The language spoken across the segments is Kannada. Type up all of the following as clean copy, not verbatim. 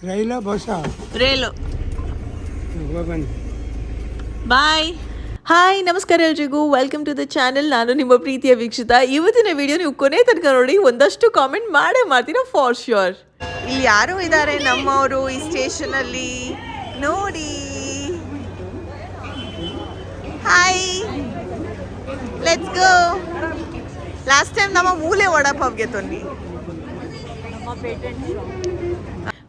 ರೈಲ ಬಸ್ಸ ರೇಲು ಬನ್ನಿ. ಬಾಯ್. ಹಾಯ್, ನಮಸ್ಕಾರ ಎಲ್ರಿಗೂ. Welcome to the channel. ನಾನು ನಿಮ್ಮ ಪ್ರೀತಿಯ ವೀಕ್ಷಿತ. ಇವತ್ತಿನ ವಿಡಿಯೋ ನೀವು ಕೊನೆ ತನಕ ನೋಡಿ ಒಂದಷ್ಟು ಕಾಮೆಂಟ್ ಮಾಡೇ ಮಾಡ್ತೀರಾ ಫಾರ್ ಶ್ಯೂರ್. ಇಲ್ಲಿ ಯಾರು ಇದ್ದಾರೆ ನಮ್ಮವರು ಈ ಸ್ಟೇಷನ್ ಅಲ್ಲಿ ನೋಡಿ. Hi, let's go. Last time ನಮ್ಮ ಮೂಲೆ ವಡಾಪಾವ್ಗೆ ತೊನ್ನಿ.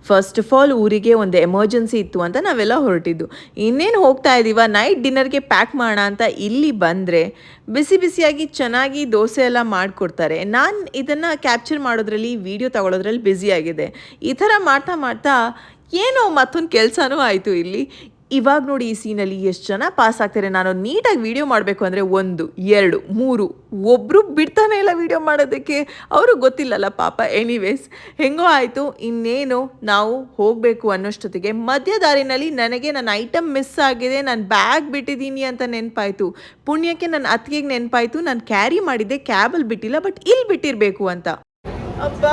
ಫಸ್ಟ್ ಆಫ್ ಆಲ್ ಊರಿಗೆ ಒಂದು ಎಮರ್ಜೆನ್ಸಿ ಇತ್ತು ಅಂತ ನಾವೆಲ್ಲ ಹೊರಟಿದ್ದು. ಇನ್ನೇನು ಹೋಗ್ತಾ ಇದ್ದೀವ, ನೈಟ್ ಡಿನ್ನರ್ಗೆ ಪ್ಯಾಕ್ ಮಾಡೋಣ ಅಂತ ಇಲ್ಲಿ ಬಂದರೆ ಬಿಸಿ ಬಿಸಿಯಾಗಿ ಚೆನ್ನಾಗಿ ದೋಸೆ ಎಲ್ಲ ಮಾಡಿಕೊಡ್ತಾರೆ. ನಾನು ಇದನ್ನು ಕ್ಯಾಪ್ಚರ್ ಮಾಡೋದ್ರಲ್ಲಿ ವಿಡಿಯೋ ತಗೊಳ್ಳೋದ್ರಲ್ಲಿ ಬ್ಯುಸಿಯಾಗಿದೆ. ಈ ಥರ ಮಾಡ್ತಾ ಮಾಡ್ತಾ ಏನೋ ಮತ್ತೊಂದು ಕೆಲಸನೂ ಆಯಿತು ಇಲ್ಲಿ. ಇವಾಗ ನೋಡಿ ಈ ಸೀನಲ್ಲಿ ಎಷ್ಟು ಜನ ಪಾಸ್ ಆಗ್ತಾರೆ. ನಾನು ನೀಟಾಗಿ ವೀಡಿಯೋ ಮಾಡಬೇಕು ಅಂದರೆ 1 2 3 ಒಬ್ಬರು ಬಿಡ್ತಾನೆ ಇಲ್ಲ ವೀಡಿಯೋ ಮಾಡೋದಕ್ಕೆ. ಅವರು ಗೊತ್ತಿಲ್ಲಲ್ಲ ಪಾಪ. ಎನಿವೇಸ್ ಹೆಂಗೋ ಆಯಿತು. ಇನ್ನೇನು ನಾವು ಹೋಗಬೇಕು ಅನ್ನೋಷ್ಟೊತ್ತಿಗೆ ಮಧ್ಯ ದಾರಿನಲ್ಲಿ ನನಗೆ ನನ್ನ ಐಟಮ್ ಮಿಸ್ ಆಗಿದೆ, ನಾನು ಬ್ಯಾಗ್ ಬಿಟ್ಟಿದ್ದೀನಿ ಅಂತ ನೆನಪಾಯಿತು. ಪುಣ್ಯಕ್ಕೆ ನನ್ನ ಅತ್ತಿಗೆಗೆ ನೆನಪಾಯಿತು ನಾನು ಕ್ಯಾರಿ ಮಾಡಿದ್ದೆ ಕ್ಯಾಬಲ್ಲಿ ಬಿಟ್ಟಿಲ್ಲ, ಬಟ್ ಇಲ್ಲಿ ಬಿಟ್ಟಿರಬೇಕು ಅಂತ. ಅಪ್ಪ,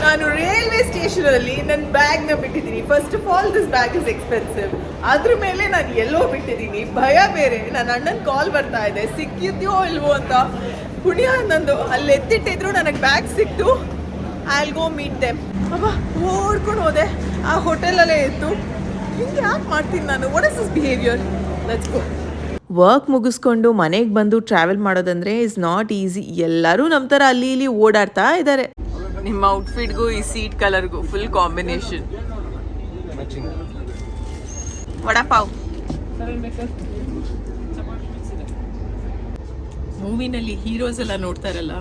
ನಾನು ರೈಲ್ವೆ ಸ್ಟೇಷನಲ್ಲಿ ನನ್ನ ಬ್ಯಾಗ್ನ ಬಿಟ್ಟಿದ್ದೀನಿ. First of all this bag is expensive. ಅದ್ರ ಮೇಲೆ ನಾನು ಎಲ್ಲೋ ಬಿಟ್ಟಿದ್ದೀನಿ. ಭಯ ಬೇರೆ. ನನ್ನ ಅಣ್ಣನ ಕಾಲ್ ಬರ್ತಾ ಇದೆ ಸಿಕ್ಕಿದ್ಯೋ ಇಲ್ವೋ ಅಂತ. ಪುಣ್ಯ ನಂದು ಅಲ್ಲಿ ಎತ್ತಿಟ್ಟಿದ್ರು ನನಗೆ ಬ್ಯಾಗ್ ಸಿಕ್ತು. I will go meet them. ಅಬ್ಬ, ಓಡ್ಕೊಂಡು ಹೋದೆ. ಆ ಹೋಟೆಲಲ್ಲೇ ಇತ್ತು. ಹಿಂಗೆ ಯಾಕೆ ಮಾಡ್ತೀನಿ ನಾನು? What is this behaviour? Let's go. Work ಮುಗಿಸ್ಕೊಂಡು ಮನೆಗೆ ಬಂದು ಟ್ರಾವೆಲ್ ಮಾಡೋದಂದರೆ ಇಸ್ ನಾಟ್ ಈಸಿ. ಎಲ್ಲರೂ ನಮ್ಮ ಥರ ಅಲ್ಲಿ ಇಲ್ಲಿ ಓಡಾಡ್ತಾ ಇದ್ದಾರೆ. ನಿಮ್ಮ ಔಟ್ಫಿಟ್ಗೂ ಈ ಸೀಟ್ ಕಲರ್ಗೂ ಫುಲ್ ಕಾಂಬಿನೇಷನ್. ವಡಾಪಾವ್ ಮೂವಿನಲ್ಲಿ ಹೀರೋಸ್ ಎಲ್ಲ ನೋಡ್ತಾರಲ್ಲ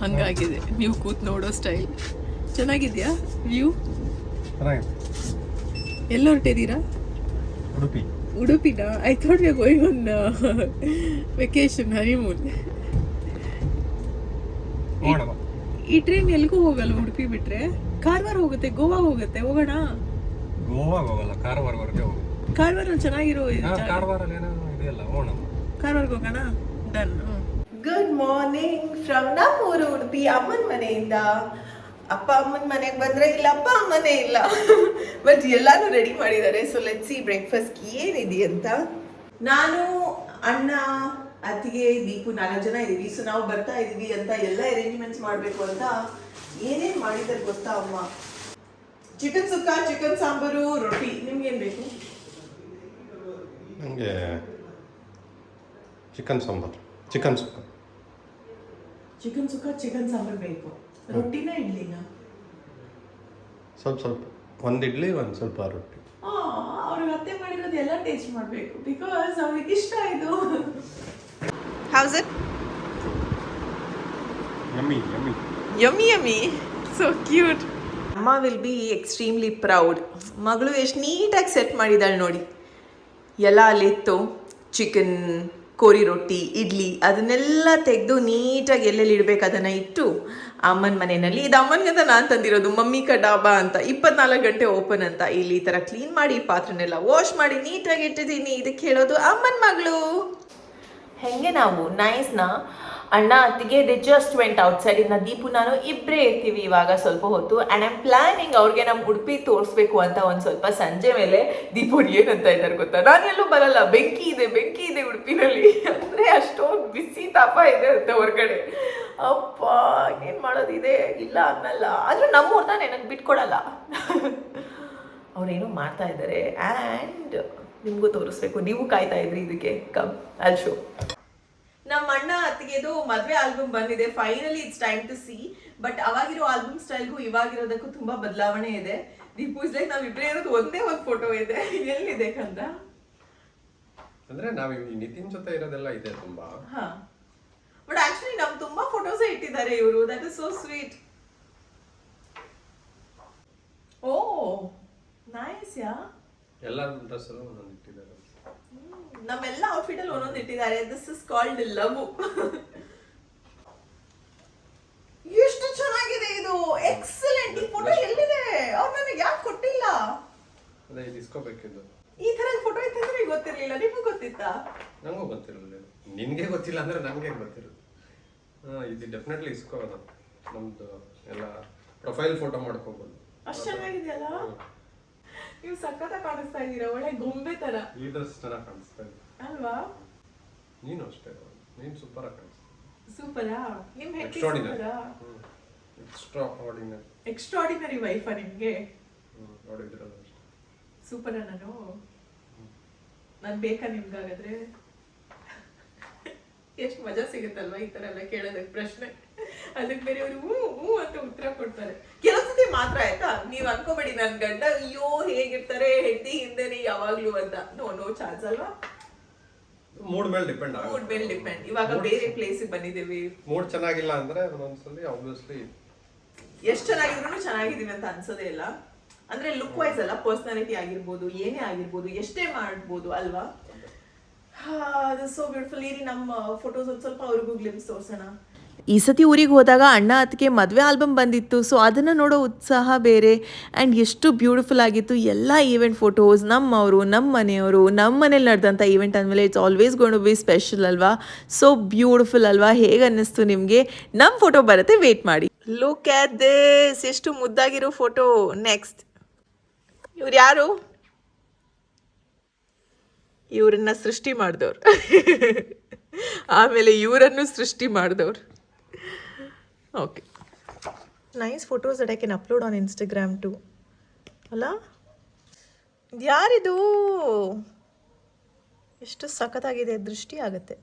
ಹಂಗಾಗಿದೆ. ನೀವು ಕೂತ್ ನೋಡೋ ಸ್ಟೈಲ್ ಚೆನ್ನಾಗಿದ್ಯಾ? ವ್ಯೂ ಎಲ್ಲ ಹೊರಟಿದ್ದೀರಾ? ಉಡುಪಿನ? I thought we are going on vacation, honeymoon. ಈ ಟ್ರೈನ್ ಎಲ್ಗೂ ಹೋಗಲ್ಲ ಉಡುಪಿ ಬಿಟ್ರೆ. ಕಾರವಾರ ಹೋಗುತ್ತೆ, ಗೋವಾ ಹೋಗುತ್ತೆ. ಹೋಗೋಣ? ಗೋವಾ ಹೋಗಲ್ಲ, ಕಾರವಾರವರೆಗೆ ಹೋಗೋಣ. ಕಾರವಾರ ಚೆನ್ನಾಗಿರೋ ಕಾರವಾರಕ್ಕೆ ಹೋಗೋಣ. ಡನ್. ಗುಡ್ ಮಾರ್ನಿಂಗ್ ಫ್ರಮ್ ನಮ್ಮೂರು ಉಡುಪಿ ಅಮ್ಮನ ಮನೆಯಿಂದ. ಅಪ್ಪ ಅಮ್ಮನ ಮನೆಗೆ ಬಂದ್ರೆ ಇಲ್ಲ, ಅಪ್ಪ ಅಮ್ಮನೇ ಇಲ್ಲ. ಬಟ್ ಎಲ್ಲಾನು ರೆಡಿ ಮಾಡಿದ್ದಾರೆ. ಸೊ ಲೆಟ್ಸ್ ಸಿ ಬ್ರೇಕ್ಫಾಸ್ಟ್ ಏನಿದೆ ಅಂತ. ನಾನು, ಅಣ್ಣ, ಅತ್ತಿಗೆ, ದೀಪು 4 ಜನ ಇದೀವಿ. ಸೊ ನಾವು ಬರ್ತಾ ಇದೀವಿ ಅಂತ ಎಲ್ಲ ಅರೇಂಜ್ಮೆಂಟ್ಸ್ ಮಾಡಬೇಕು ಅಂತ ಏನೇನು ಮಾಡಿದ್ದಾರೆ ಗೊತ್ತಾ ಅಮ್ಮ? ಚಿಕನ್ ಸುಕ್ಕ, ಚಿಕನ್ ಸಾಂಬಾರು, ರೊಟ್ಟಿ. ನಿಮ್ಗೇನು ಬೇಕು? ನನಗೆ ಚಿಕನ್ ಸಾಂಬಾರು, ಚಿಕನ್ ಸುಕ್ಕ. ಚಿಕನ್ ಸುಕ್ಕ, ಚಿಕನ್ ಸಾಂಬಾರು ಬೇಕು. ರೊಟ್ಟಿನ ಇಡ್ಲಿನ? ಸ್ವಲ್ಪ ಸ್ವಲ್ಪ, ಒಂದು ಇಡ್ಲಿ ಒಂದು ಸ್ವಲ್ಪ ರೊಟ್ಟಿ. ಅವ್ರಿಗೆ ಅತ್ತೆ ಮಾಡಿರೋದು ಎಲ್ಲ ಟೇಸ್ಟ್ ಮಾಡಬೇಕು, ಬಿಕಾಸ್ ಅವ್ರಿಗೆ ಇಷ್ಟ ಆಯಿತು. How's it? Yummy, yummy. Yummy, yummy. So cute. Amma will be extremely proud. ಮಗಳು ಎಷ್ಟು ನೀಟಾಗಿ ಸೆಟ್ ಮಾಡಿದ್ದಾಳೆ ನೋಡಿ. ಎಲ್ಲ ಅಲ್ಲಿತ್ತು. ಚಿಕನ್, ಕೋರಿ ರೊಟ್ಟಿ, ಇಡ್ಲಿ ಅದನ್ನೆಲ್ಲ ತೆಗೆದು ನೀಟಾಗಿ ಎಲ್ಲೆಲ್ಲಿ ಇಡಬೇಕು ಅದನ್ನು ಇಟ್ಟು ಅಮ್ಮನ ಮನೆಯಲ್ಲಿ. ಇದು ಅಮ್ಮನಿಗಂತ ನಾನು ತಂದಿರೋದು, ಮಮ್ಮಿ ಕಾ ಡಾಬಾ ಅಂತ. 24 ಗಂಟೆ ಓಪನ್ ಅಂತ. ಇಲ್ಲಿ ಈ ಥರ ಕ್ಲೀನ್ ಮಾಡಿ ಪಾತ್ರೆನೆಲ್ಲ ವಾಶ್ ಮಾಡಿ ನೀಟಾಗಿ ಇಟ್ಟಿದ್ದೀನಿ. ಇದಕ್ಕೆ ಹೇಳೋದು ಅಮ್ಮನ ಮಗಳು. ಹೆಂಗೆ ನಾವು ನೈಸ್ನ ಅಣ್ಣ ಅತ್ತಿಗೆ ದೇ ಜಸ್ಟ್ ವೆಂಟ್ ಔಟ್ಸೈಡ್. ಇನ್ನು ದೀಪು ನಾನು ಇಬ್ಬರೇ ಇರ್ತೀವಿ ಇವಾಗ ಸ್ವಲ್ಪ ಹೊತ್ತು. ಆ್ಯಂಡ್ ಐಮ್ ಪ್ಲ್ಯಾನಿಂಗ್ ಅವ್ರಿಗೆ ನಮ್ಮ ಉಡುಪಿ ತೋರಿಸ್ಬೇಕು ಅಂತ. ಒಂದು ಸ್ವಲ್ಪ ಸಂಜೆ ಮೇಲೆ ದೀಪು ಏನಂತ ಇದ್ದಾರೆ ಗೊತ್ತಾ? ನಾನು ಎಲ್ಲೂ ಬರಲ್ಲ, ಬೆಂಕಿ ಇದೆ ಉಡುಪಿನಲ್ಲಿ. ಅಂದರೆ ಅಷ್ಟೊಂದು ಬಿಸಿ ತಾಪ ಇದೆ ಅಂತ ಹೊರಗಡೆ. ಅಪ್ಪ ಏನು ಮಾಡೋದಿದೆ? ಇಲ್ಲ ಅನ್ನಲ್ಲ, ಆದರೂ ನಮ್ಮೂರು ತಾನೇ, ನನಗೆ ಬಿಟ್ಕೊಡಲ್ಲ. ಅವ್ರೇನೋ ಮಾಡ್ತಾ ಇದ್ದಾರೆ ಆ್ಯಂಡ್ ನಿಮಗೂ ತೋರಿಸ್ಬೇಕು. ನೀವು ಕಾಯ್ತಾ ಇದ್ರಿ ಇದಕ್ಕೆ. Come I'll show. ನಮ್ಮ ಅಣ್ಣ ಅತ್ತಿಗೆದು ಮದುವೆ ಆಲ್ಬಮ್ ಬಂದಿದೆ. Finally it's time to see. But ಅವಾಗಿರೋ ಆಲ್ಬಮ್ ಸ್ಟೈಲ್ಗೂ ಇವಾಗಿರೋದಕ್ಕೂ ತುಂಬಾ ಬದಲಾವಣೆ ಇದೆ. ದೀಪು ಇಸ್ ಲೈಕ್ ನಾವಿಬ್ಬರೇ ಇರೋದು ಒಂದೇ ಒಂದು ಫೋಟೋ ಇದೆ. ಎಲ್ಲಿದೆ ಕಂದ? ಅಂದ್ರೆ ನಾವು ನಿತಿನ್ ಜೊತೆ ಇರೋದೆಲ್ಲ ಇದೆ ತುಂಬಾ. ಹಾ, ಬಟ್ ಆಕ್ಚುಲಿ ನಮ್ ತುಂಬಾ ಫೋಟೋಸ್ ಇಟ್ಟಿದ್ದಾರೆ ಇವರು. That is so sweet. Oh nice. Yeah, ಎಲ್ಲ ಡ್ರೆಸ್ ಅಲ್ಲೂ ಒಂದೊಂದು ಇಟ್ಟಿದ್ದಾರೆ. ನಮ್ಮೆಲ್ಲ ಔಟ್ಫಿಟ್ ಅಲ್ಲಿ ಒಂದೊಂದು ಇಟ್ಟಿದ್ದಾರೆ. This is called love. ಎಷ್ಟು ಚೆನ್ನಾಗಿದೆ ಇದು. ಎಕ್ಸಲೆಂಟ್. ಈ ಫೋಟೋ ಎಲ್ಲಿದೆ? ಅವ್ರು ನನಗೆ ಯಾಕೆ ಕೊಟ್ಟಿಲ್ಲ? ಅದೇ ಇದು ಇಸ್ಕೋಬೇಕಿದ್ದು. ಈ ತರ ಫೋಟೋ ಇತ್ತಂದ್ರೆ ಗೊತ್ತಿರ್ಲಿಲ್ಲ. ನಿಮ್ಗೆ ಗೊತ್ತಿತ್ತಾ? ನಂಗೂ ಗೊತ್ತಿರಲಿಲ್ಲ. ನಿನ್ಗೆ ಗೊತ್ತಿಲ್ಲ ಅಂದ್ರೆ ನನ್ಗೆ ಗೊತ್ತಿರೋದು. ಇದು ಡೆಫಿನೆಟ್ಲಿ ಇಸ್ಕೋದು. ನಮ್ದು ಎಲ್ಲ ಪ್ರೊಫೈಲ್ ಫೋಟೋ ಮಾಡ್ಕೋಬಹುದು. ಅಷ್ಟು ಚೆನ್ನಾಗಿದೆಯಲ್ಲ. ನೀವು ಸಖತ್ತಾಗಿ ಕಾಣಿಸ್ತಾ ಇದ್ದೀರಾ, ಒಳ್ಳೆ ಗೊಂಬೆ ತರ. ಲೀಡರ್ಸ್ ಚೆನ್ನಾಗಿ ಕಾಣಿಸ್ತಾ ಇದೆ ಅಲ್ವಾ? ನೀನು ಅಷ್ಟೇ, ನೀನು ಸೂಪರ್ ಆಗಿ ಕಾಣಿಸ್ತಾ. ಸೂಪರಾ? ನಿಮ್ ಹೆಂಡತಿ ಎಕ್ಸ್ಟ್ರಾರ್ಡಿನರಿ. ಸೂಪರಾ? ಎಕ್ಸ್ಟ್ರಾರ್ಡಿನರಿ ವೈಫಾ ನಿಮ್ಗೆ? ನೋಡಿದ್ರಲ್ಲ ಅಷ್ಟೇ. ಸೂಪರಾ? ನಾನು ಬೇಕಾ ನಿಮ್ಗಾಗಾದ್ರೆ? ಎಷ್ಟು ಮಜಾ ಸಿಗುತ್ತಲ್ವಾ ಈ ತರ ಎಲ್ಲ ಕೇಳೋದಕ್ಕೆ ಪ್ರಶ್ನೆ. ಅದಕ್ಕೆ ಬೇರೆಯವರು ಹೂ ಹೂ ಅಂತ ಉತ್ತರ ಕೊಡ್ತಾರೆ. ಕೆಲಸತಿ ಮಾತ್ರ ಆಯ್ತಾ, ನೀವ್ ಅನ್ಕೋಬೇಡಿ ನನ್ ಗಂಡ ಅಯ್ಯೋ ಹೇಗಿರ್ತಾರೆ ಹೆಂಡತಿ ಹಿಂದೆನೆ ಯಾವಾಗ್ಲೂ ಅಂತ. ನೋ ಚಾನ್ಸ್ ಅಲ್ವಾ. ಮೂಡ್ ಮೇಲೆ ಡಿಪೆಂಡ್ ಆಗುತ್ತೆ. ಮೂಡ್ ಮೇಲೆ ಡಿಪೆಂಡ್. ಇವಾಗ ಬೇರೆ ಪ್ಲೇಸ್ ಬಂದಿದ್ದೀವಿ, ಮೂಡ್ ಚೆನ್ನಾಗಿಲ್ಲ ಅಂದ್ರೆ ಒಂದೊಂದ್ಸಲಿ ಆಬ್ವಿಯಸ್ಲಿ ಎಷ್ಟು ಚೆನ್ನಾಗಿದ್ರು ಚೆನ್ನಾಗಿದೀವಿ ಅಂತ ಅನ್ಸೋದೇ ಇಲ್ಲ. ಅಂದ್ರೆ ಲುಕ್ ವೈಸ್ ಅಲ್ಲ, ಪರ್ಸನಾಲಿಟಿ ಆಗಿರ್ಬೋದು, ಏನೇ ಆಗಿರ್ಬೋದು, ಎಷ್ಟೇ ಮಾಡ್ಬೋದು ಅಲ್ವಾ. ಅದು ಸೋ ಬ್ಯೂಟಿಫುಲ್. ಇರಿ ನಮ್ಮ ಫೋಟೋಸ್ ಒಂದು ಸ್ವಲ್ಪ ಅವ್ರಿಗೂ ಗ್ಲಿಮ್ಸ್ ತೋರ್ಸೋಣ. ಈ ಸತಿ ಊರಿಗೆ ಹೋದಾಗ ಅಣ್ಣ ಅದಕ್ಕೆ ಮದುವೆ ಆಲ್ಬಮ್ ಬಂದಿತ್ತು, ಸೊ ಅದನ್ನು ನೋಡೋ ಉತ್ಸಾಹ ಬೇರೆ. ಆ್ಯಂಡ್ ಎಷ್ಟು ಬ್ಯೂಟಿಫುಲ್ ಆಗಿತ್ತು ಎಲ್ಲ ಈವೆಂಟ್ ಫೋಟೋಸ್. ನಮ್ಮವರು, ನಮ್ಮ ಮನೆಯವರು, ನಮ್ಮ ಮನೇಲಿ ನಡೆದಂಥ ಈವೆಂಟ್ ಅಂದಮೇಲೆ it's always gonna be special ಅಲ್ವಾ. ಸೊ ಬ್ಯೂಟಿಫುಲ್ ಅಲ್ವಾ? ಹೇಗೆ ಅನ್ನಿಸ್ತು ನಿಮಗೆ? ನಮ್ಮ ಫೋಟೋ ಬರುತ್ತೆ, ವೇಟ್ ಮಾಡಿ. ಲುಕ್ ಆಟ್ ದಿಸ್, ಎಷ್ಟು ಮುದ್ದಾಗಿರೋ ಫೋಟೋ. ನೆಕ್ಸ್ಟ್ ಇವ್ರು ಯಾರು? ಇವರನ್ನ ಸೃಷ್ಟಿ ಮಾಡಿದವ್ರು, ಆಮೇಲೆ ಇವರನ್ನು ಸೃಷ್ಟಿ ಮಾಡಿದವ್ರು. Okay, nice photos that I can upload on Instagram to ಅಲ್ಲ. ಯಾರಿದು? ಎಷ್ಟು ಸಖತ್ತಾಗಿದೆ, ದೃಷ್ಟಿ ಆಗುತ್ತೆ.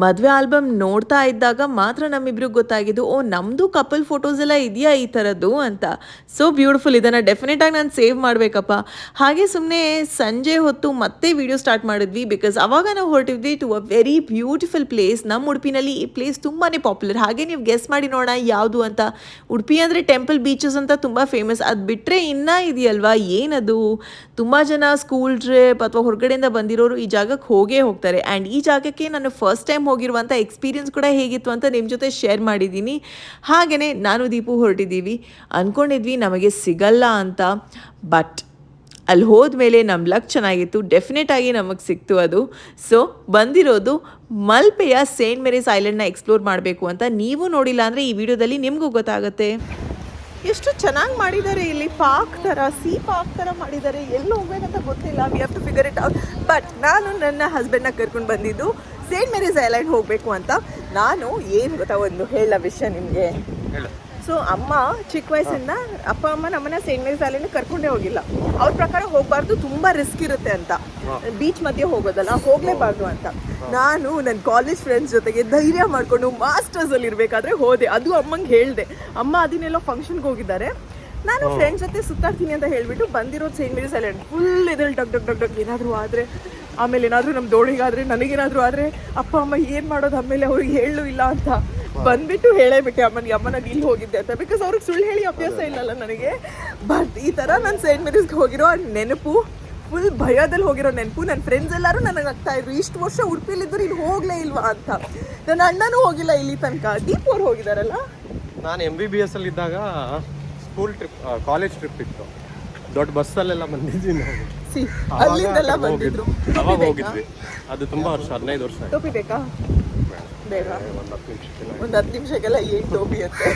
ಮದುವೆ ಆಲ್ಬಮ್ ನೋಡ್ತಾ ಇದ್ದಾಗ ಮಾತ್ರ ನಮ್ಮಿಬ್ರಿಗೆ ಗೊತ್ತಾಗಿದ್ದು, ಓ ನಮ್ಮದು ಕಪಲ್ ಫೋಟೋಸ್ ಎಲ್ಲ ಇದೆಯಾ ಈ ಥರದ್ದು ಅಂತ. So beautiful. ಇದನ್ನು ಡೆಫಿನೆಟಾಗಿ ನಾನು ಸೇವ್ ಮಾಡಬೇಕಪ್ಪ. ಹಾಗೆ ಸುಮ್ಮನೆ ಸಂಜೆ ಹೊತ್ತು ಮತ್ತೆ ವಿಡಿಯೋ ಸ್ಟಾರ್ಟ್ ಮಾಡಿದ್ವಿ, ಬಿಕಾಸ್ ಅವಾಗ ನಾವು ಹೊರಟಿದ್ವಿ to a very beautiful place. ನಮ್ಮ ಉಡುಪಿನಲ್ಲಿ ಈ ಪ್ಲೇಸ್ ತುಂಬಾ ಪಾಪ್ಯುಲರ್. ಹಾಗೆ ನೀವು ಗೆಸ್ ಮಾಡಿ ನೋಡೋಣ ಯಾವುದು ಅಂತ. ಉಡುಪಿ ಅಂದರೆ ಟೆಂಪಲ್ ಬೀಚಸ್ ಅಂತ ತುಂಬ ಫೇಮಸ್. ಅದು ಬಿಟ್ಟರೆ ಇನ್ನೂ ಇದೆಯಲ್ವಾ, ಏನದು? ತುಂಬ ಜನ ಸ್ಕೂಲ್ ಟ್ರಿಪ್ ಅಥವಾ ಹೊರಗಡೆಯಿಂದ ಬಂದಿರೋರು ಈ ಜಾಗಕ್ಕೆ ಹೋಗೇ ಹೋಗ್ತಾರೆ. ಆ್ಯಂಡ್ ಈ ಜಾಗಕ್ಕೆ ನಾನು ಫಸ್ಟ್ ಟೈಮ್ ಹೋಗಿರುವಂಥ ಎಕ್ಸ್ಪೀರಿಯನ್ಸ್ ಕೂಡ ಹೇಗಿತ್ತು ಅಂತ ನಿಮ್ಮ ಜೊತೆ ಶೇರ್ ಮಾಡಿದ್ದೀನಿ. ಹಾಗೆಯೇ ನಾನು ದೀಪು ಹೊರಟಿದ್ದೀವಿ. ಅಂದ್ಕೊಂಡಿದ್ವಿ ನಮಗೆ ಸಿಗಲ್ಲ ಅಂತ, ಬಟ್ ಅಲ್ಲಿ ಹೋದ್ಮೇಲೆ ನಮ್ಮ ಲಕ್ ಚೆನ್ನಾಗಿತ್ತು, ಡೆಫಿನೆಟಾಗಿ ನಮಗೆ ಸಿಕ್ತು ಅದು. ಸೊ ಬಂದಿರೋದು ಮಲ್ಪೆಯ ಸೇಂಟ್ ಮೇರೀಸ್ ಐಲ್ಯಾಂಡ್ನ ಎಕ್ಸ್ಪ್ಲೋರ್ ಮಾಡಬೇಕು ಅಂತ. ನೀವು ನೋಡಿಲ್ಲ ಅಂದರೆ ಈ ವಿಡಿಯೋದಲ್ಲಿ ನಿಮಗೂ ಗೊತ್ತಾಗುತ್ತೆ. ಎಷ್ಟು ಚೆನ್ನಾಗಿ ಮಾಡಿದ್ದಾರೆ ಇಲ್ಲಿ, ಪಾರ್ಕ್ ಥರ, ಸಿ ಪಾರ್ಕ್ ಥರ ಮಾಡಿದ್ದಾರೆ. ಎಲ್ಲಿ ಹೋಗ್ಬೇಕಂತ ಗೊತ್ತಿಲ್ಲ, we have to figure it out. But ನಾನು ನನ್ನ ಹಸ್ಬೆಂಡ್ನ ಕರ್ಕೊಂಡು ಬಂದಿದ್ದು ಸೇಂಟ್ ಮೇರೀಸ್ ಐಲ್ಯಾಂಡ್ ಹೋಗಬೇಕು ಅಂತ. ನಾನು ಏನು ಗೊತ್ತಾ, ಒಂದು ಹೇಳ ವಿಷಯ ನಿಮಗೆ. ಸೊ ಅಮ್ಮ ಚಿಕ್ಕ ವಯಸ್ಸಿಂದ ಅಪ್ಪ ಅಮ್ಮ ನಮ್ಮನ್ನ ಸೇಂಟ್ ಮೇರೀಸ್ ಐಲ್ಯಾಂಡ್ ಕರ್ಕೊಂಡೇ ಹೋಗಿಲ್ಲ. ಅವ್ರ ಪ್ರಕಾರ ಹೋಗಬಾರ್ದು, ತುಂಬ ರಿಸ್ಕ್ ಇರುತ್ತೆ ಅಂತ. ಬೀಚ್ ಮಧ್ಯೆ ಹೋಗೋದಲ್ಲ, ಹೋಗಲೇಬಾರ್ದು ಅಂತ. ನಾನು ನನ್ನ ಕಾಲೇಜ್ ಫ್ರೆಂಡ್ಸ್ ಜೊತೆಗೆ ಧೈರ್ಯ ಮಾಡಿಕೊಂಡು ಮಾಸ್ಟರ್ಸಲ್ಲಿ ಇರಬೇಕಾದ್ರೆ ಹೋದೆ. ಅದು ಅಮ್ಮಂಗೆ ಹೇಳಿದೆ. ಅಮ್ಮ ಅದನ್ನೆಲ್ಲೋ ಫಂಕ್ಷನ್ಗೆ ಹೋಗಿದ್ದಾರೆ, ನಾನು ಫ್ರೆಂಡ್ಸ್ ಜೊತೆ ಸುತ್ತಾಡ್ತೀನಿ ಅಂತ ಹೇಳಿಬಿಟ್ಟು ಬಂದಿರೋದು ಸೇಂಟ್ ಮೇರೀಸ್ ಐಲ್ಯಾಂಡ್. ಫುಲ್ ಇದ್ರಲ್ಲಿ ಡಗ್ ಡಗ್ ಡಗ್ ಡಗ್ ಏನಾದರೂ ಆದರೆ, ಆಮೇಲೆ ಏನಾದರೂ ನಮ್ಮ ದೋಣಿಗಾದರೆ, ನನಗೇನಾದರೂ ಆದರೆ ಅಪ್ಪ ಅಮ್ಮ ಏನು ಮಾಡೋದು, ಆಮೇಲೆ ಅವ್ರಿಗೆ ಹೇಳೂ ಇಲ್ಲ ಅಂತ ಬಂದ್ಬಿಟ್ಟು ಹೇಳೇಬಿಟ್ಟೆ ಅಮ್ಮನಿಗೆ, ಅಮ್ಮ ನಾನು ಇಲ್ಲಿ ಹೋಗಿದ್ದೆ ಅಂತ. ಬಿಕಾಸ್ ಅವ್ರಿಗೆ ಸುಳ್ಳು ಹೇಳಿ ಅಭ್ಯಾಸ ಇಲ್ಲಲ್ಲ ನನಗೆ. ಬಟ್ ಈ ಥರ ನಾನು ಸೇಂಟ್ ಮೇರೀಸ್ಗೆ ಹೋಗಿರೋ ನೆನಪು, ಫುಲ್ ಭಯದಲ್ಲಿ ಹೋಗಿರೋ ನೆನಪು. ನನ್ನ ಫ್ರೆಂಡ್ಸ್ ಎಲ್ಲರೂ ನನಗೆ ಆಗ್ತಾ ಇದ್ರು, ಇಷ್ಟು ವರ್ಷ ಉಡುಪಿಲಿದ್ದರು ಇಲ್ಲಿ ಹೋಗಲೇ ಇಲ್ವಾ ಅಂತ. ನನ್ನ ಅಣ್ಣನೂ ಹೋಗಿಲ್ಲ ಇಲ್ಲಿ ತನಕ. ದೀಪ್ ಅವ್ರು ಹೋಗಿದಾರಲ್ಲ. ನಾನು MBBS ಅಲ್ಲಿ ಇದ್ದಾಗ ಸ್ಕೂಲ್ ಟ್ರಿಪ್, ಕಾಲೇಜ್ ಟ್ರಿಪ್ ಇತ್ತು, ದೊಡ್ಡ ಬಸ್ಸಲ್ಲೆಲ್ಲ ಬಂದಿದ್ದೀನಿ. ಅಲ್ಲಿಂದೆಲ್ಲ ಬಂದಿದ್ರು. ಅವಾಗ ಹೋಗಿದ್ವಿ. ಅದು ತುಂಬಾ ವರ್ಷ, 15 ವರ್ಷ. ಟೋಪಿ ಬೇಕಾ? ಬೇಡ, ಒಂದು 10 ನಿಮಿಷಕ್ಕೆಲ್ಲ ಏನು ಟೋಪಿ ಅಂತೆ.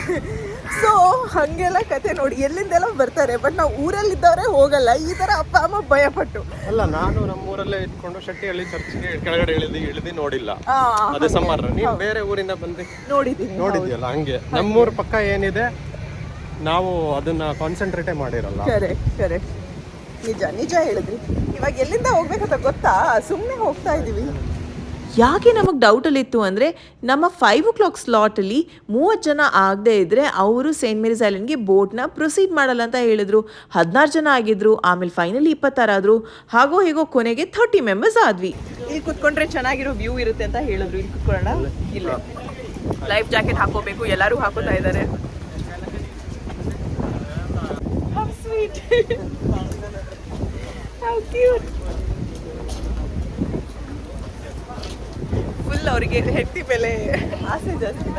ಸೊ ಹಾಗೆಲ್ಲ ಕತೆ ನೋಡಿ, ಎಲ್ಲಿಂದೆಲ್ಲ ಬರ್ತಾರೆ. ಬಟ್ ನಾವು ಊರಲ್ಲಿದ್ದವರೇ ಹೋಗಲ್ಲ. ಈ ಥರ ಅಪ್ಪ ಅಮ್ಮ ಭಯಪಟ್ಟು. ಅಲ್ಲ, ನಾನು ನಮ್ಮೂರಲ್ಲೇ ಇಟ್ಕೊಂಡು ಶೆಟ್ಟಿಹಳ್ಳಿ ಚರ್ಚ್ಗೆ ಕೆಳಗಡೆ ಇಳಿದು ನೋಡಿಲ್ಲ. ಅದೇ ಸಮ್ಮರ್. ನೀನು ಬೇರೆ ಊರಿಂದ ಬಂದು ನೋಡಿದ್ಯಲ್ಲ, ಹಂಗೆ ನಮ್ಮೂರ ಪಕ್ಕ ಏನಿದೆ ನಾವು ಅದನ್ನ ಕಾನ್ಸಂಟ್ರೇಟೇ ಮಾಡಿರಲ್ಲ. ಕರೆಕ್ಟ್, ನಿಜ ಹೇಳಿದ್ರಿ. ಇವಾಗ ಎಲ್ಲಿಂದ ಹೋಗ್ಬೇಕಂತ ಗೊತ್ತಾ, ಸುಮ್ಮನೆ ಹೋಗ್ತಾ ಇದ್ದೀವಿ. ಯಾಕೆ ನಮಗೆ ಡೌಟಲ್ಲಿತ್ತು ಅಂದರೆ, ನಮ್ಮ 5 o'clock ಸ್ಲಾಟಲ್ಲಿ 30 ಜನ ಆಗದೆ ಇದ್ದರೆ ಅವರು ಸೇಂಟ್ ಮೇರೀಸ್ ಐಲ್ಯಾಂಡ್ಗೆ ಬೋಟ್ನ ಪ್ರೊಸೀಡ್ ಮಾಡಲ್ಲ ಅಂತ ಹೇಳಿದ್ರು. 16 ಜನ ಆಗಿದ್ರು, ಆಮೇಲೆ ಫೈನಲಿ 26 ಆದರು. ಹಾಗೋ ಹೀಗೋ ಕೊನೆಗೆ 30 ಮೆಂಬರ್ಸ್ ಆದ್ವಿ. ಇಲ್ಲಿ ಕುತ್ಕೊಂಡ್ರೆ ಚೆನ್ನಾಗಿರೋ ವ್ಯೂ ಇರುತ್ತೆ ಅಂತ ಹೇಳಿದ್ರು. ಇಲ್ಲಿ ಕುತ್ಕೊಳ್ಳೋಣ. ಇಲ್ಲ, ಲೈಫ್ ಜಾಕೆಟ್ ಹಾಕೋಬೇಕು, ಎಲ್ಲರೂ ಹಾಕೋತಾ ಇದ್ದಾರೆ. How sweet. How cute. Full ಅವರಿಗೆ ಹೆಂಡತಿ ಮೇಲೆ ಆಸೆ ಜಾಸ್ತಿನ.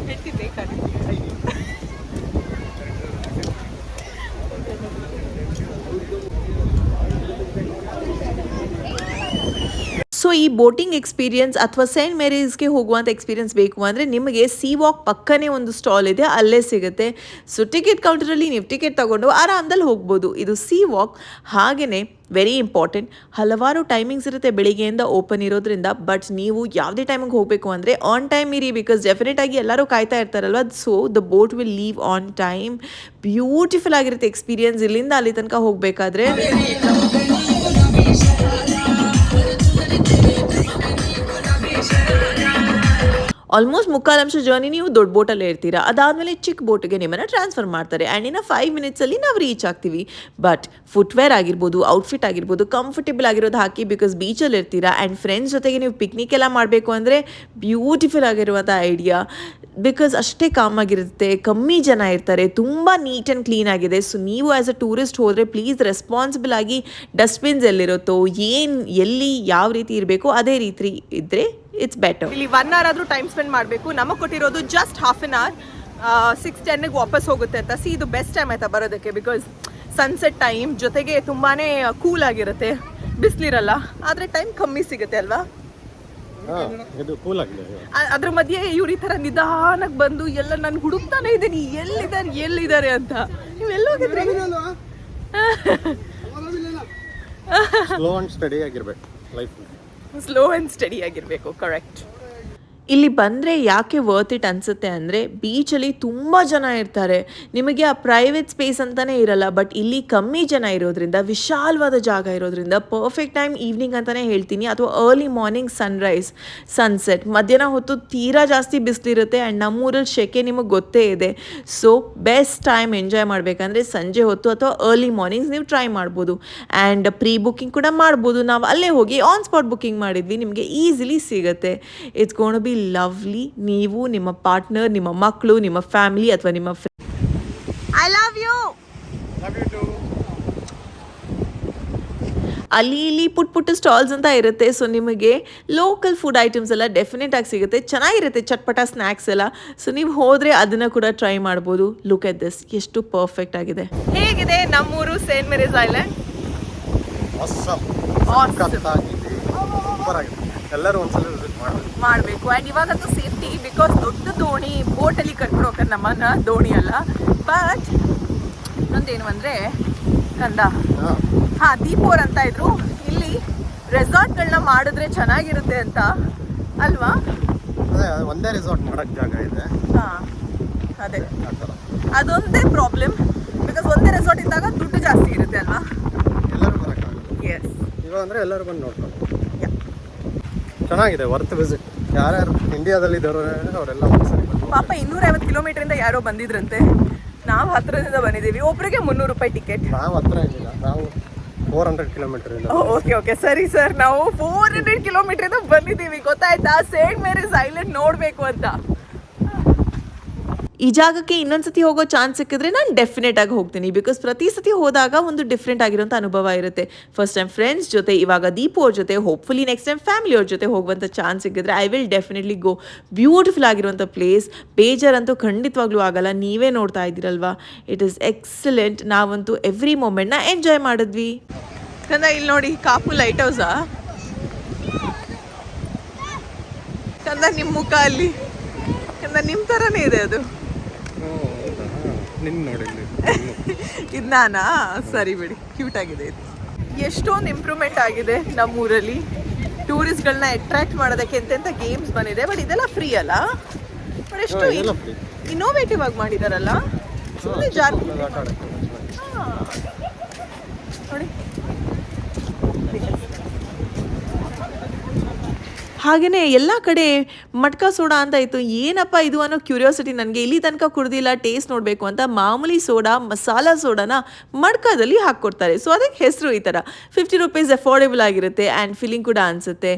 ಹೆಂಡತಿ ಬೇಕಾಗುತ್ತೆ. ಸೊ ಸೊ ಈ ಬೋಟಿಂಗ್ ಎಕ್ಸ್ಪೀರಿಯನ್ಸ್ ಅಥವಾ ಸೈಂಟ್ ಮೇರೀಸ್ಗೆ ಹೋಗುವಂಥ ಎಕ್ಸ್ಪೀರಿಯನ್ಸ್ ಬೇಕು ಅಂದರೆ ನಿಮಗೆ ಸೀ ವಾಕ್ ಪಕ್ಕನೇ ಒಂದು ಸ್ಟಾಲ್ ಇದೆ, ಅಲ್ಲೇ ಸಿಗುತ್ತೆ. ಸೊ ಟಿಕೆಟ್ ಕೌಂಟರಲ್ಲಿ ನೀವು ಟಿಕೆಟ್ ತಗೊಂಡು ಆರಾಮದಲ್ಲಿ ಹೋಗ್ಬೋದು. ಇದು ಸೀ ವಾಕ್. ಹಾಗೆಯೇ ವೆರಿ ಇಂಪಾರ್ಟೆಂಟ್, ಹಲವಾರು ಟೈಮಿಂಗ್ಸ್ ಇರುತ್ತೆ ಬೆಳಿಗ್ಗೆಯಿಂದ ಓಪನ್ ಇರೋದ್ರಿಂದ. ಬಟ್ ನೀವು ಯಾವುದೇ ಟೈಮಿಗೆ ಹೋಗಬೇಕು ಅಂದರೆ ಆನ್ ಟೈಮ್ ಇರಿ, ಬಿಕಾಸ್ ಡೆಫಿನೆಟ್ ಆಗಿ ಎಲ್ಲರೂ ಕಾಯ್ತಾ ಇರ್ತಾರಲ್ವ. So the boat will leave on time. Beautiful ಆಗಿರುತ್ತೆ ಎಕ್ಸ್ಪೀರಿಯನ್ಸ್ ಇಲ್ಲಿಂದ ಅಲ್ಲಿ ತನಕ ಹೋಗಬೇಕಾದ್ರೆ. ಆಲ್ಮೋಸ್ಟ್ ಮುಕ್ಕಾಲಂಶ ಜರ್ನಿ ನೀವು ದೊಡ್ಡ ಬೋಟಲ್ಲೇ ಇರ್ತೀರಾ. ಅದಾದಮೇಲೆ ಚಿಕ್ಕ ಬೋಟ್ಗೆ ನಿಮ್ಮನ್ನು ಟ್ರಾನ್ಸ್ಫರ್ ಮಾಡ್ತಾರೆ ಆ್ಯಂಡ್ ಇನ್ನು 5 ಮಿನಿಟ್ಸಲ್ಲಿ ನಾವು ರೀಚ್ ಆಗ್ತೀವಿ. ಬಟ್ ಫುಟ್ವೇರ್ ಆಗಿರ್ಬೋದು, ಔಟ್ಫಿಟ್ ಆಗಿರ್ಬೋದು, ಕಂಫರ್ಟೇಬಲ್ ಆಗಿರೋದು ಹಾಕಿ, ಬಿಕಾಸ್ ಬೀಚಲ್ಲಿ ಇರ್ತೀರಾ. ಆ್ಯಂಡ್ ಫ್ರೆಂಡ್ಸ್ ಜೊತೆಗೆ ನೀವು ಪಿಕ್ನಿಕ್ ಎಲ್ಲ ಮಾಡಬೇಕು ಅಂದರೆ ಬ್ಯೂಟಿಫುಲ್ ಆಗಿರುವಂಥ ಐಡಿಯಾ, ಬಿಕಾಸ್ ಅಷ್ಟೇ ಕಾಮಾಗಿರುತ್ತೆ, ಕಮ್ಮಿ ಜನ ಇರ್ತಾರೆ, ತುಂಬ ನೀಟ್ ಆ್ಯಂಡ್ ಕ್ಲೀನ್ ಆಗಿದೆ. ಸೊ ನೀವು ಆ್ಯಸ್ ಅ ಟೂರಿಸ್ಟ್ ಹೋದರೆ ಪ್ಲೀಸ್ ರೆಸ್ಪಾನ್ಸಿಬಲ್ ಆಗಿ ಡಸ್ಟ್ಬಿನ್ಸ್ ಎಲ್ಲಿರುತ್ತೋ, ಎಲ್ಲಿ ಯಾವ ರೀತಿ ಇರಬೇಕೋ ಅದೇ ರೀತಿ ಇದ್ದರೆ ಇಟ್ಸ್ ಬೆಟರ್. ಇಲ್ಲಿ 1 hour ಆದರೂ ಟೈಮ್ ಸ್ಪೆಂಡ್ ಮಾಡಬೇಕು. ನಮಗೆ ಕೊಟ್ಟಿರೋದು ಜಸ್ಟ್ ಹಾಫ್ ಆನ್ ಅವರ್. 6:10ಗೆ ವಾಪಸ್ ಹೋಗುತ್ತೆ ಅಂತ. ಇದು ಬೆಸ್ಟ್ ಟೈಮ್ ಆಯ್ತಾ ಬರೋದಕ್ಕೆ, ಬಿಕಾಸ್ ಸನ್ಸೆಟ್ ಟೈಮ್, ಜೊತೆಗೆ ತುಂಬಾ ಕೂಲ್ ಆಗಿರುತ್ತೆ, ಬಿಸಿಲಿರಲ್ಲ, ಆದರೆ ಟೈಮ್ ಕಮ್ಮಿ ಸಿಗುತ್ತೆ ಅಲ್ವಾ. ಅದ್ರ ಮಧ್ಯೆ ಇವ್ರು ಈ ಥರ ನಿಧಾನಕ್ಕೆ ಬಂದು ಎಲ್ಲ ನಾನು ಹುಡುಕ್ತಾನೆ ಇದ್ದೀನಿ ಎಲ್ಲಿದ್ದಾರೆ ಅಂತ. ನೀವು ಎಲ್ಲೋಗಿದ್ರಿ? ಸ್ಲೋ ಅಂಡ್ ಸ್ಟಡಿ ಆಗಿರ್ಬೇಕು ಲೈಫ್. ಸ್ಲೋ ಆ್ಯಂಡ್ ಸ್ಟಡಿ ಆಗಿರಬೇಕು, ಕರೆಕ್ಟ್. ಇಲ್ಲಿ ಬಂದರೆ ಯಾಕೆ ವರ್ತ್ ಇಟ್ ಅನಿಸುತ್ತೆ ಅಂದರೆ ಬೀಚಲ್ಲಿ ತುಂಬ ಜನ ಇರ್ತಾರೆ, ನಿಮಗೆ ಆ ಪ್ರೈವೇಟ್ ಸ್ಪೇಸ್ ಅಂತಲೇ ಇರಲ್ಲ. ಬಟ್ ಇಲ್ಲಿ ಕಮ್ಮಿ ಜನ ಇರೋದ್ರಿಂದ, ವಿಶಾಲವಾದ ಜಾಗ ಇರೋದ್ರಿಂದ ಪರ್ಫೆಕ್ಟ್ ಟೈಮ್ ಈವ್ನಿಂಗ್ ಅಂತಲೇ ಹೇಳ್ತೀನಿ, ಅಥವಾ ಅರ್ಲಿ ಮಾರ್ನಿಂಗ್ ಸನ್ರೈಸ್, ಸನ್ಸೆಟ್. ಮಧ್ಯಾಹ್ನ ಹೊತ್ತು ತೀರಾ ಜಾಸ್ತಿ ಬಿಸಿಲಿರುತ್ತೆ ಆ್ಯಂಡ್ ನಮ್ಮೂರಲ್ಲಿ ಶೆಕೆ ನಿಮಗೆ ಗೊತ್ತೇ ಇದೆ. ಸೊ ಬೆಸ್ಟ್ ಟೈಮ್ ಎಂಜಾಯ್ ಮಾಡಬೇಕಂದ್ರೆ ಸಂಜೆ ಹೊತ್ತು ಅಥವಾ ಅರ್ಲಿ ಮಾರ್ನಿಂಗ್ಸ್ ನೀವು ಟ್ರೈ ಮಾಡ್ಬೋದು. ಆ್ಯಂಡ್ ಪ್ರೀ ಬುಕ್ಕಿಂಗ್ ಕೂಡ ಮಾಡ್ಬೋದು. ನಾವು ಅಲ್ಲೇ ಹೋಗಿ ಆನ್ ಸ್ಪಾಟ್ ಬುಕ್ಕಿಂಗ್ ಮಾಡಿದ್ವಿ, ನಿಮಗೆ ಈಸಿಲಿ ಸಿಗುತ್ತೆ. It's gonna be lovely. ನೀವು, ನಿಮ್ಮ ಪಾರ್ಟ್ನರ್, ನಿಮ್ಮ ಮಕ್ಕಳು, ನಿಮ್ಮ ಫ್ಯಾಮಿಲಿ ಅಥವಾ ನಿಮ್ಮ ಐ ಲವ್ ಯು. ಅಲ್ಲಿ ಇಲ್ಲಿ ಪುಟ್ಟ ಸ್ಟಾಲ್ಸ್ ಅಂತ ಇರುತ್ತೆ. ಸೊ ನಿಮಗೆ ಲೋಕಲ್ ಫುಡ್ ಐಟಮ್ಸ್ ಎಲ್ಲ ಡೆಫಿನೆಟ್ ಆಗಿ ಸಿಗುತ್ತೆ, ಚೆನ್ನಾಗಿರುತ್ತೆ, ಚಟ್ಪಟ ಸ್ನ್ಯಾಕ್ಸ್ ಎಲ್ಲ. ಸೊ ನೀವು ಹೋದರೆ ಅದನ್ನು ಕೂಡ ಟ್ರೈ ಮಾಡ್ಬೋದು. ಲುಕ್ ಎಟ್ ದಿಸ್, ಎಷ್ಟು ಪರ್ಫೆಕ್ಟ್ ಆಗಿದೆ. ಹೇಗಿದೆ ನಮ್ಮೂರು ಸೇಂಟ್ ಮೇರೀಸ್ ಐಲ್ಯಾಂಡ್? ಎಲ್ಲರೂ ಒಂದ್ಸಲ ವಿಸಿಟ್ ಮಾಡಬೇಕು. ಆ್ಯಂಡ್ ಇವಾಗಂತೂ ಸೇಫ್ಟಿ, ಬಿಕಾಸ್ ದೊಡ್ಡ ದೋಣಿ, ಬೋಟಲ್ಲಿ ಕರ್ಕೊಂಡು ಹೋಗ್ತಾರೆ ನಮ್ಮನ್ನ, ದೋಣಿ ಅಲ್ಲ. ಬಟ್ ಇನ್ನೊಂದೇನು ಅಂದರೆ ಕಂದ, ದೀಪೋರ್ ಅಂತ ಇದ್ರು, ಇಲ್ಲಿ ರೆಸಾರ್ಟ್ಗಳನ್ನ ಮಾಡಿದ್ರೆ ಚೆನ್ನಾಗಿರುತ್ತೆ ಅಂತ ಅಲ್ವಾ? ಒಂದೇ ರೆಸಾರ್ಟ್ ಮಾಡಕ್ ಜಾಗ ಇದೆ. ಅದೇ ಅದೊಂದೇ ಪ್ರಾಬ್ಲಮ್, ಬಿಕಾಸ್ ಒಂದೇ ರೆಸಾರ್ಟ್ ಇದ್ದಾಗ ದುಡ್ಡು ಜಾಸ್ತಿ ಇರುತ್ತೆ ಅಲ್ವಾ? ಎಲ್ಲರೂ ಬರೋಕ್ಕಾಗಲ್ಲ. ಎಸ್, ಇವಾಗ ಅಂದರೆ ಎಲ್ಲರೂ ಬಂದು ನೋಡ್ಕೊಂಡು ಚೆನ್ನಾಗಿದೆ, ವರ್ತ್ ವಿಸಿಟ್. ಯಾರ್ಯಾರು ಇಂಡಿಯಾದಲ್ಲಿ ಇದ್ದವರು ಅವರೆಲ್ಲ ಒಂದ್ಸರಿ ಪಾಪ 250 ಕಿಲೋಮೀಟರಿಂದ ಯಾರೋ ಬಂದಿದ್ರಂತೆ. ನಾವು ಹತ್ರದಿಂದ ಬಂದಿದ್ದೀವಿ, ಒಬ್ಬರಿಗೆ 300 ರೂಪಾಯಿ ಟಿಕೆಟ್. ನಾವು ಹತ್ರ ಏನಿಲ್ಲ, ನಾವು 400 ಕಿಲೋಮೀಟರ್. ಓಕೆ ಸರಿ ಸರ್, ನಾವು 400 ಕಿಲೋಮೀಟರಿಂದ ಬಂದಿದ್ದೀವಿ, ಗೊತ್ತಾಯ್ತಾ? ಸೇಂಟ್ ಮೇರೀಸ್ ಐಲ್ಯಾಂಡ್ ನೋಡಬೇಕು ಅಂತ. ಈ ಜಾಗಕ್ಕೆ ಇನ್ನೊಂದ್ಸತಿ ಹೋಗೋ ಚಾನ್ಸ್ ಸಿಕ್ಕಿದ್ರೆ ನಾನು ಡೆಫಿನೆಟ್ ಆಗಿ ಹೋಗ್ತೀನಿ, ಬಿಕಾಸ್ ಪ್ರತಿ ಸತಿ ಹೋದಾಗ ಒಂದು ಡಿಫ್ರೆಂಟ್ ಆಗಿರೋಂಥ ಅನುಭವ ಇರುತ್ತೆ. ಫಸ್ಟ್ ಟೈಮ್ ಫ್ರೆಂಡ್ಸ್ ಜೊತೆ, ಇವಾಗ ದೀಪು ಅವ್ರ ಜೊತೆ, ಹೋಪ್ಫುಲಿ ನೆಕ್ಸ್ಟ್ ಟೈಮ್ ಫ್ಯಾಮಿಲಿಯವ್ರ ಜೊತೆ ಹೋಗುವಂಥ ಚಾನ್ಸ್ ಸಿಕ್ಕಿದ್ರೆ I will definitely go. Beautiful ಆಗಿರುವಂಥ ಪ್ಲೇಸ್, ಬೇಜಾರಂತೂ ಖಂಡಿತವಾಗ್ಲೂ ಆಗಲ್ಲ. ನೀವೇ ನೋಡ್ತಾ ಇದ್ದೀರಲ್ವಾ, ಇಟ್ ಈಸ್ ಎಕ್ಸಲೆಂಟ್. ನಾವಂತೂ ಎವ್ರಿ ಮೂಮೆಂಟ್ನ ಎಂಜಾಯ್ ಮಾಡಿದ್ವಿ. ಕಂದ ಇಲ್ಲಿ ನೋಡಿ, ಕಾಪು ಲೈಟ್ ಹೌಸಾ ಕಂದ? ನಿಮ್ಮ ಮುಖ ಅಲ್ಲಿ ಕಂದ ನಿಮ್ಮ ಥರನೇ ಇದೆ ಅದು. ಇದನ್ನ ಸರಿ ಬಿಡಿ, ಕ್ಯೂಟ್ ಆಗಿದೆ ಇದು. ಎಷ್ಟೊಂದು ಇಂಪ್ರೂವ್ಮೆಂಟ್ ಆಗಿದೆ ನಮ್ಮೂರಲ್ಲಿ. ಟೂರಿಸ್ಟ್ಗಳನ್ನ ಅಟ್ರಾಕ್ಟ್ ಮಾಡೋದಕ್ಕೆ ಎಂತೆಂಥ ಗೇಮ್ಸ್ ಬಂದಿದೆ. ಬಟ್ ಇದೆಲ್ಲ ಫ್ರೀ ಅಲ್ಲ, ಬಟ್ ಎಷ್ಟು ಇನ್ನೋವೇಟಿವ್ ಆಗಿ ಮಾಡಿದಾರಲ್ಲ. ಸುಮ್ಮನೆ ಜಾಗ ನೋಡಿ. ಹಾಗೆಯೇ ಎಲ್ಲ ಕಡೆ ಮಟ್ಕಾ ಸೋಡಾ ಅಂತ ಇತ್ತು. ಏನಪ್ಪ ಇದು ಅನ್ನೋ ಕ್ಯೂರಿಯಾಸಿಟಿ ನನಗೆ. ಇಲ್ಲಿ ತನಕ ಕುಡ್ದಿಲ್ಲ, ಟೇಸ್ಟ್ ನೋಡಬೇಕು ಅಂತ ಮಾಮೂಲಿ ಸೋಡಾ, ಮಸಾಲಾ ಸೋಡಾನ ಮಡ್ಕಾದಲ್ಲಿ ಹಾಕ್ಕೊಡ್ತಾರೆ. ಸೊ ಅದಕ್ಕೆ ಹೆಸರು ಈ ಥರ. 50 ರೂಪೀಸ್ ಅಫೋರ್ಡೆಬಲ್ ಆಗಿರುತ್ತೆ ಆ್ಯಂಡ್ ಫೀಲಿಂಗ್ ಕೂಡ ಅನಿಸುತ್ತೆ.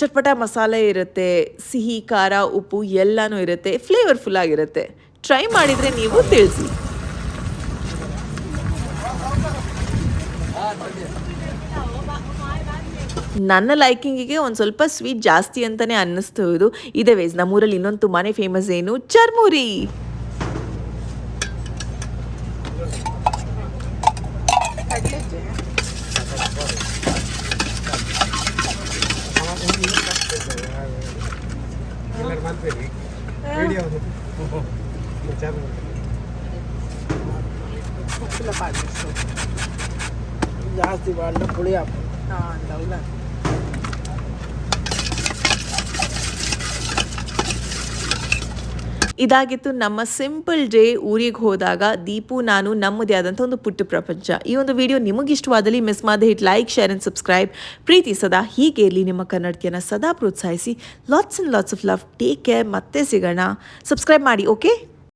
ಚಟ್ಪಟ ಮಸಾಲೆ ಇರುತ್ತೆ, ಸಿಹಿ, ಖಾರ, ಉಪ್ಪು ಎಲ್ಲನೂ ಇರುತ್ತೆ, ಫ್ಲೇವರ್ಫುಲ್ ಆಗಿರುತ್ತೆ. ಟ್ರೈ ಮಾಡಿದರೆ ನೀವು ತಿಳಿಸಿ. ನನ್ನ ಲೈಕಿಂಗಿಗೆ ಒಂದು ಸ್ವಲ್ಪ ಸ್ವೀಟ್ ಜಾಸ್ತಿ ಅಂತಲೇ ಅನ್ನಿಸ್ತು ಇದು. ಇದೆ ವೇಸ್ ನಮ್ಮೂರಲ್ಲಿ ಇನ್ನೊಂದು ತುಂಬಾ ಫೇಮಸ್ ಏನು, ಚರ್ಮುರಿ. ಸುಲಭ ಆಗಿತ್ತು ಜಾಸ್ತಿ ಬಾಂಡ ಪುಳಿ ಹಾಕು. ಹಾಂ ಹೌದಾ ಇದಾಗಿತ್ತು ನಮ್ಮ ಸಿಂಪಲ್ ಡೇ ಊರಿಗೆ ಹೋದಾಗ ದೀಪು ನಾನು ನಮ್ಮದೇ ಆದಂಥ ಒಂದು ಪುಟ್ಟ ಪ್ರಪಂಚ. ಈ ಒಂದು ವಿಡಿಯೋ ನಿಮಗಿಷ್ಟವಾದಲ್ಲಿ ಮಿಸ್ ಮಾಡದೆ hit like share and subscribe. ಪ್ರೀತಿ ಸದಾ ಹೀಗೆ ಇರಲಿ, ನಿಮ್ಮ ಕನ್ನಡತಿಯನ್ನು ಸದಾ ಪ್ರೋತ್ಸಾಹಿಸಿ. Lots and lots of love. Take care. ಮತ್ತೆ ಸಿಗೋಣ. ಸಬ್ಸ್ಕ್ರೈಬ್ ಮಾಡಿ. ಓಕೆ.